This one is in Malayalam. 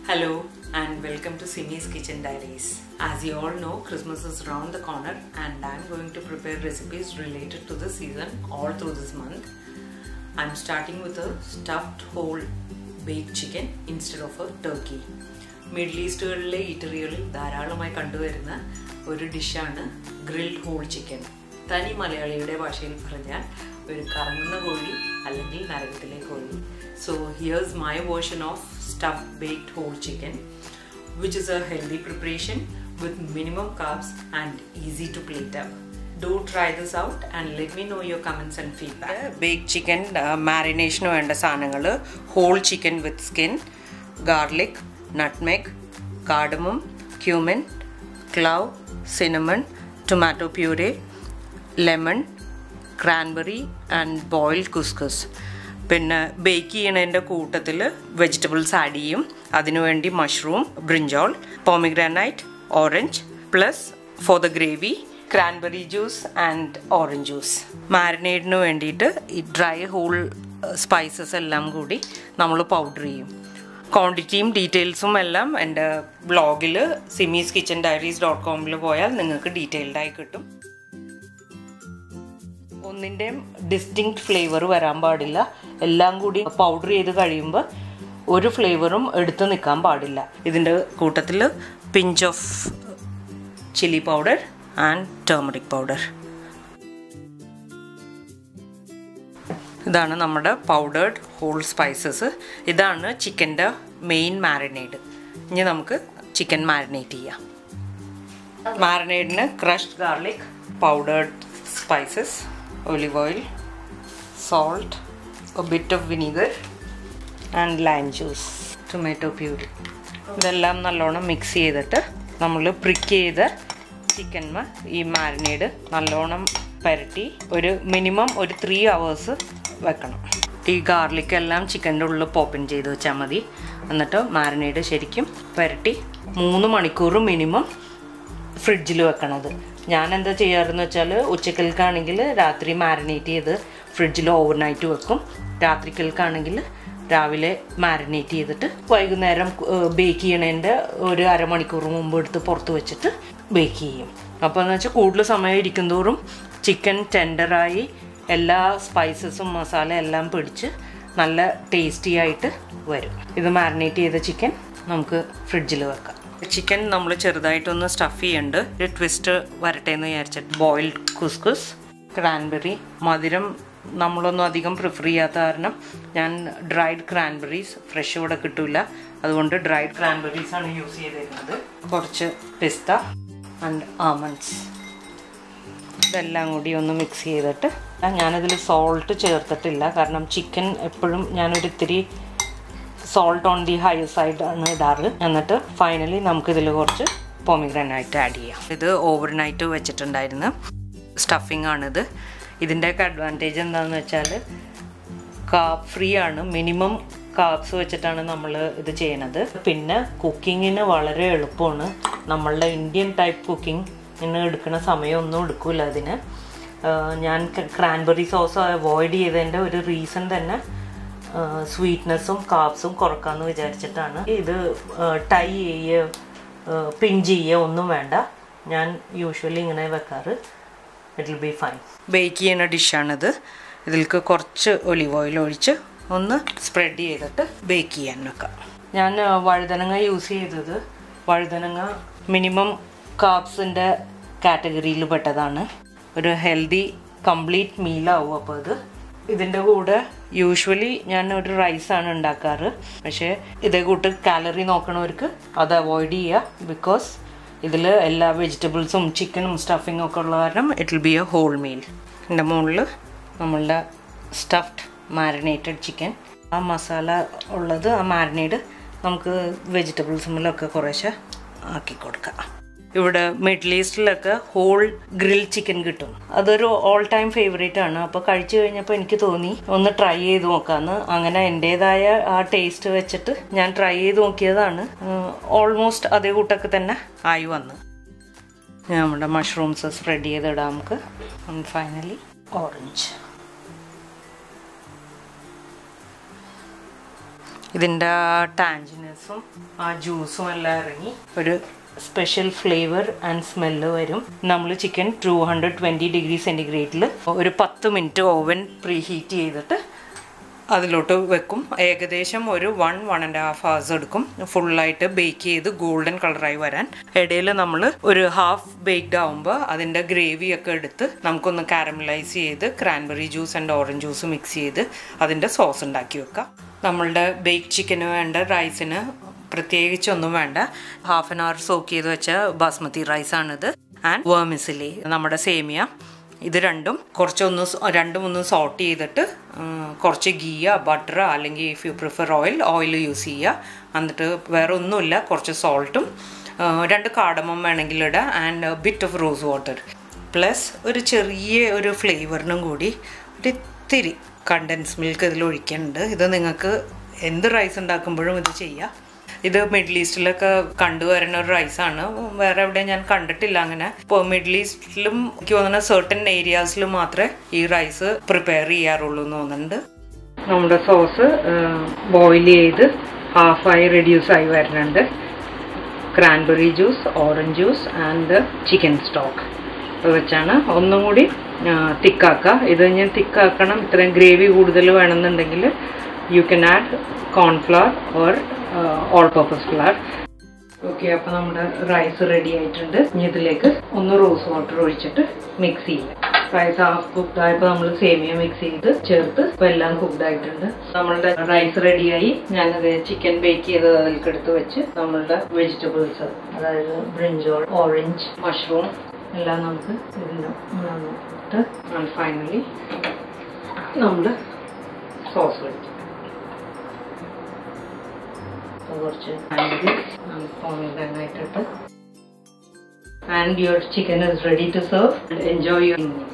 Hello and welcome to Simi's Kitchen Diaries. As you all know, Christmas is around the corner and I'm going to prepare recipes related to the season all through this month. I'm starting with a stuffed whole baked chicken instead of a turkey. Middle Eastകളിലെ ഈറ്ററികളിൽ ധാരാളമായി കണ്ടുവരുന്ന ഒരു ഡിഷാണ് ഗ്രിൽഡ് ഹോൾ ചിക്കൻ. തനി മലയാളിയുടെ ഭാഷയിൽ പറഞ്ഞാൽ ഒരു കറങ്ങുന്ന കോഴി അല്ലെങ്കിൽ നരകത്തിലെ കോഴി. So here's my version of stuffed baked whole chicken, which is a healthy preparation with minimum carbs and easy to plate up. Do try this out and let me know your comments and feedback. Baked chicken marination വേണ്ട സാധനങ്ങൾ whole chicken with skin, garlic, nutmeg, cardamom, cumin, clove, cinnamon, tomato puree, lemon, cranberry and boiled couscous. പിന്നെ ബേക്ക് ചെയ്യണതിൻ്റെ കൂട്ടത്തിൽ വെജിറ്റബിൾസ് ആഡ് ചെയ്യും. അതിനുവേണ്ടി mushroom, brinjal, pomegranate, orange plus for the gravy cranberry juice and orange juice. മാരിനേഡിന് വേണ്ടിയിട്ട് ഈ ഡ്രൈ ഹോൾ സ്പൈസസ് എല്ലാം കൂടി നമ്മൾ പൗഡർ ചെയ്യും. ക്വാണ്ടിറ്റിയും ഡീറ്റെയിൽസും എല്ലാം എൻ്റെ ബ്ലോഗിൽ simmiskitchendiaries.com പോയാൽ നിങ്ങൾക്ക് ഡീറ്റെയിൽഡായി കിട്ടും. ഒന്നിൻ്റെയും ഡിസ്റ്റിങ്ക്റ്റ് ഫ്ലേവർ വരാൻ പാടില്ല. എല്ലാം കൂടി പൗഡർ ചെയ്ത് കഴിയുമ്പോൾ ഒരു ഫ്ലേവറും എടുത്ത് നിൽക്കാൻ പാടില്ല. ഇതിൻ്റെ കൂട്ടത്തിൽ pinch of chilli powder and turmeric powder. ഇതാണ് നമ്മുടെ പൗഡേർഡ് ഹോൾ സ്പൈസസ്. ഇതാണ് ചിക്കൻ്റെ മെയിൻ മാരിനേഡ്. ഇനി നമുക്ക് ചിക്കൻ മാരിനേറ്റ് ചെയ്യാം. മാരിനേഡിന് crushed garlic, powdered spices, olive oil, salt, a bit of vinegar and lime juice, tomato puree. ഇതെല്ലാം നല്ലോണം മിക്സ് ചെയ്തിട്ട് നമ്മൾ പ്രിക്ക് ചെയ്ത ചിക്കന്മ ഈ മാരിനേഡ് നല്ലോണം പുരട്ടി ഒരു മിനിമം ഒരു 3 hours വെക്കണം. ഈ ഗാർലിക് എല്ലാം ചിക്കൻ്റെ ഉള്ളിൽ പോപ്പൻ ചെയ്ത് വെച്ചാൽ മതി. എന്നിട്ട് മാരിനേഡ് ശരിക്കും പുരട്ടി 3 മണിക്കൂർ മിനിമം ഫ്രിഡ്ജിൽ വെക്കണത്. ഞാൻ എന്താ ചെയ്യാറെന്ന് വെച്ചാൽ ഉച്ചക്കൽക്കാണെങ്കിൽ രാത്രി മാരിനേറ്റ് ചെയ്ത് ഫ്രിഡ്ജിൽ ഓവർനൈറ്റ് വെക്കും. രാത്രിക്കൽക്കാണെങ്കിൽ രാവിലെ മാരിനേറ്റ് ചെയ്തിട്ട് വൈകുന്നേരം ബേക്ക് ചെയ്യണതിൻ്റെ ഒരു അരമണിക്കൂർ മുമ്പ് എടുത്ത് പുറത്ത് വെച്ചിട്ട് ബേക്ക് ചെയ്യും. അപ്പോൾ എന്ന് വെച്ചാൽ കൂടുതൽ സമയം ഇരിക്കുന്തോറും ചിക്കൻ ടെൻഡറായി എല്ലാ സ്പൈസസും മസാല എല്ലാം പിടിച്ച് നല്ല ടേസ്റ്റി ആയിട്ട് വരും. ഇത് മാരിനേറ്റ് ചെയ്ത ചിക്കൻ നമുക്ക് ഫ്രിഡ്ജിൽ വെക്കാം. ചിക്കൻ നമ്മൾ ചെറുതായിട്ടൊന്ന് സ്റ്റഫ് ചെയ്യുന്നുണ്ട്. ഒരു ട്വിസ്റ്റ് വരട്ടെ എന്ന് വിചാരിച്ചിട്ട് ബോയിൽഡ് കുസ്കുസ്, ക്രാൻബെറി. മധുരം നമ്മളൊന്നും അധികം പ്രിഫർ ചെയ്യാത്ത കാരണം ഞാൻ ഡ്രൈഡ് ക്രാൻബെറീസ്, ഫ്രഷ് ഇവിടെ കിട്ടില്ല, അതുകൊണ്ട് ഡ്രൈഡ് ക്രാൻബെറീസ് ആണ് യൂസ് ചെയ്തിരുന്നത്. കുറച്ച് പിസ്ത ആൻഡ് ആമണ്ട്സ്. ഇതെല്ലാം കൂടി ഒന്ന് മിക്സ് ചെയ്തിട്ട് ഞാനതിൽ സോൾട്ട് ചേർത്തിട്ടില്ല. കാരണം ചിക്കൻ എപ്പോഴും ഞാനൊരിത്തിരി salt on the high side ആണ് ഇടാറ്. എന്നിട്ട് ഫൈനലി നമുക്കിതിൽ കുറച്ച് പോമിഗ്രാനൈറ്റ് ആഡ് ചെയ്യാം. ഇത് ഓവർനൈറ്റ് വെച്ചിട്ടുണ്ടായിരുന്നു സ്റ്റഫിംഗ് ആണിത്. ഇതിൻ്റെയൊക്കെ അഡ്വാൻറ്റേജ് എന്താണെന്ന് വെച്ചാൽ കാർബ് ഫ്രീ ആണ്. മിനിമം കാർബ്സ് വെച്ചിട്ടാണ് നമ്മൾ ഇത് ചെയ്യണത്. പിന്നെ കുക്കിങ്ങിന് വളരെ എളുപ്പമാണ്. നമ്മളുടെ ഇന്ത്യൻ ടൈപ്പ് കുക്കിങ്ങിന് എടുക്കുന്ന സമയമൊന്നും എടുക്കില്ല അതിന്. ഞാൻ ക്രാൻബെറി സോസ് അവോയ്ഡ് ചെയ്തതിൻ്റെ ഒരു റീസൺ തന്നെ സ്വീറ്റ്നെസ്സും കാർബ്സും കുറക്കാമെന്ന് വിചാരിച്ചിട്ടാണ്. ഇത് ടൈ ചെയ്യുക, പിഞ്ച് ചെയ്യുക ഒന്നും വേണ്ട. ഞാൻ യൂഷ്വലി ഇങ്ങനെ വെക്കാറ്. It will be fine. Bake ചെയ്യുന്ന ഡിഷാണിത്. ഇതിലേക്ക് കുറച്ച് ഒലിവ് ഓയിൽ ഒഴിച്ച് ഒന്ന് സ്പ്രെഡ് ചെയ്തിട്ട് ബേക്ക് ചെയ്യാൻ വെക്കാം. ഞാൻ വഴുതനങ്ങ യൂസ് ചെയ്തത്. വഴുതനങ്ങ മിനിമം കാർബ്സിൻ്റെ കാറ്റഗറിയിൽ പെട്ടതാണ്. ഒരു ഹെൽത്തി കംപ്ലീറ്റ് മീലാവും. അപ്പോൾ ഇതിൻ്റെ കൂടെ യൂഷ്വലി ഞാൻ ഒരു റൈസാണ് ഉണ്ടാക്കാറ്. പക്ഷേ ഇതേ കൂട്ട് കാലറി നോക്കണവർക്ക് അത് അവോയ്ഡ് ചെയ്യുക. ബിക്കോസ് ഇതിൽ എല്ലാ വെജിറ്റബിൾസും ചിക്കനും സ്റ്റഫിങ്ങും ഒക്കെ ഉള്ള കാരണം it will be a whole meal. ഇതിൻ്റെ മുകളിൽ നമ്മളുടെ സ്റ്റഫ്ഡ് മാരിനേറ്റഡ് ചിക്കൻ, ആ മസാല ഉള്ളത്, ആ മാരിനേഡ് നമുക്ക് വെജിറ്റബിൾസുമിലൊക്കെ കുറേശ്ശെ ആക്കി കൊടുക്കാം. ഇവിടെ മിഡിൽ ഈസ്റ്റിലൊക്കെ ഹോൾ ഗ്രിൽ ചിക്കൻ കിട്ടും. അതൊരു ഓൾ ടൈം ഫേവറേറ്റ് ആണ്. അപ്പോൾ കഴിച്ചു കഴിഞ്ഞപ്പോൾ എനിക്ക് തോന്നി ഒന്ന് ട്രൈ ചെയ്ത് നോക്കാമെന്ന്. അങ്ങനെ എൻ്റേതായ ആ ടേസ്റ്റ് വെച്ചിട്ട് ഞാൻ ട്രൈ ചെയ്ത് നോക്കിയതാണ്. ഓൾമോസ്റ്റ് അതേ കൂട്ടൊക്കെ തന്നെ ആയി വന്ന്. നമ്മുടെ മഷ്റൂംസ് സ്പ്രെഡ് ചെയ്തിടാം നമുക്ക്. Finally orange. ഇതിൻ്റെ ടാഞ്ചിനെസ്സും ആ ജ്യൂസും എല്ലാം ഇറങ്ങി ഒരു സ്പെഷ്യൽ ഫ്ലേവർ ആൻഡ് സ്മെല്ല് വരും. നമ്മൾ ചിക്കൻ 220 ഡിഗ്രി സെൻറ്റിഗ്രേഡിൽ ഒരു 10 മിനിറ്റ് ഓവൻ പ്രീ ഹീറ്റ് ചെയ്തിട്ട് അതിലോട്ട് വെക്കും. ഏകദേശം ഒരു 1-1.5 hours എടുക്കും ഫുള്ളായിട്ട് ബേക്ക് ചെയ്ത് ഗോൾഡൻ കളറായി വരാൻ. ഇടയിൽ നമ്മൾ ഒരു ഹാഫ് ബേക്ക്ഡ് ആകുമ്പോൾ അതിൻ്റെ ഗ്രേവിയൊക്കെ എടുത്ത് നമുക്കൊന്ന് കാരമലൈസ് ചെയ്ത് cranberry juice and orange juice mix ചെയ്ത് അതിൻ്റെ സോസ് ഉണ്ടാക്കി വെക്കാം. നമ്മളുടെ ബേക്ക് ചിക്കന് വേണ്ട റൈസിന് പ്രത്യേകിച്ചൊന്നും വേണ്ട. 1/2 hour സോക്ക് ചെയ്ത് വെച്ച ബാസ്മതി റൈസാണിത്. ആൻഡ് വേർമിസിലി നമ്മുടെ സേമിയ. ഇത് രണ്ടും രണ്ടും സോട്ട് ചെയ്തിട്ട് കുറച്ച് ഗീയോ ബട്ടറോ അല്ലെങ്കിൽ if you prefer oil use ചെയ്യുക. എന്നിട്ട് വേറെ ഒന്നുമില്ല, കുറച്ച് സോൾട്ടും 2 കാർഡമം വേണമെങ്കിൽ ഇടാം and bit of rows water plus ഒരു ചെറിയ ഒരു ഫ്ലേവറിനും കൂടി ഒരു ഇത്തിരി കണ്ടൻസ് മിൽക്ക് ഇതിൽ ഒഴിക്കുന്നുണ്ട്. ഇത് നിങ്ങൾക്ക് എന്ത് റൈസ് ഉണ്ടാക്കുമ്പോഴും ഇത് ചെയ്യാം. ഇത് മിഡിൽ ഈസ്റ്റിലൊക്കെ കണ്ടുവരുന്ന ഒരു റൈസാണ്. വേറെ എവിടെ ഞാൻ കണ്ടിട്ടില്ല അങ്ങനെ. ഇപ്പോൾ മിഡിൽ ഈസ്റ്റിലും എനിക്ക് തോന്നുന്ന സർട്ടൻ ഏരിയാസിലും മാത്രമേ ഈ റൈസ് പ്രിപ്പയർ ചെയ്യാറുള്ളൂ എന്ന് തോന്നുന്നുണ്ട്. നമ്മുടെ സോസ് ബോയിൽ ചെയ്ത് ഹാഫായി റെഡ്യൂസായി വരുന്നുണ്ട്. Cranberry juice, orange juice and chicken stock വെച്ചാണ് ഒന്നും കൂടി തിക്കാക്കുക. ഇത് ഞാൻ തിക്കാക്കണം, ഇത്രയും ഗ്രേവി കൂടുതൽ വേണമെന്നുണ്ടെങ്കിൽ you can add cornflour or all purpose flower. Okay, അപ്പോൾ നമ്മുടെ റൈസ് റെഡി ആയിട്ടുണ്ട്. ഇനി ഇതിലേക്ക് റോസ് വാട്ടർ ഒഴിച്ചിട്ട് മിക്സ് ചെയ്യാം. റൈസ് ഹാഫ് കുക്ക്ഡ് ആയപ്പോൾ നമ്മൾ സേമിയ മിക്സ് ചെയ്ത് ചേർത്ത് ഇപ്പോൾ എല്ലാം കുക്ക്ഡ് ആയിട്ടുണ്ട്. നമ്മളുടെ റൈസ് റെഡിയായി. ഞാനത് ചിക്കൻ ബേക്ക് ചെയ്ത് അതിലേക്ക് എടുത്ത് വെച്ച് നമ്മളുടെ വെജിറ്റബിൾസ്, അതായത് ബ്രിഞ്ചോൾ, ഓറഞ്ച്, മഷ്റൂം എല്ലാം നമുക്ക് ഇതിട്ട് ആൻഡ് ഫൈനലി നമ്മൾ സോസ് വെച്ചു. കുറച്ച് and your chicken is ready to serve and enjoy your evening.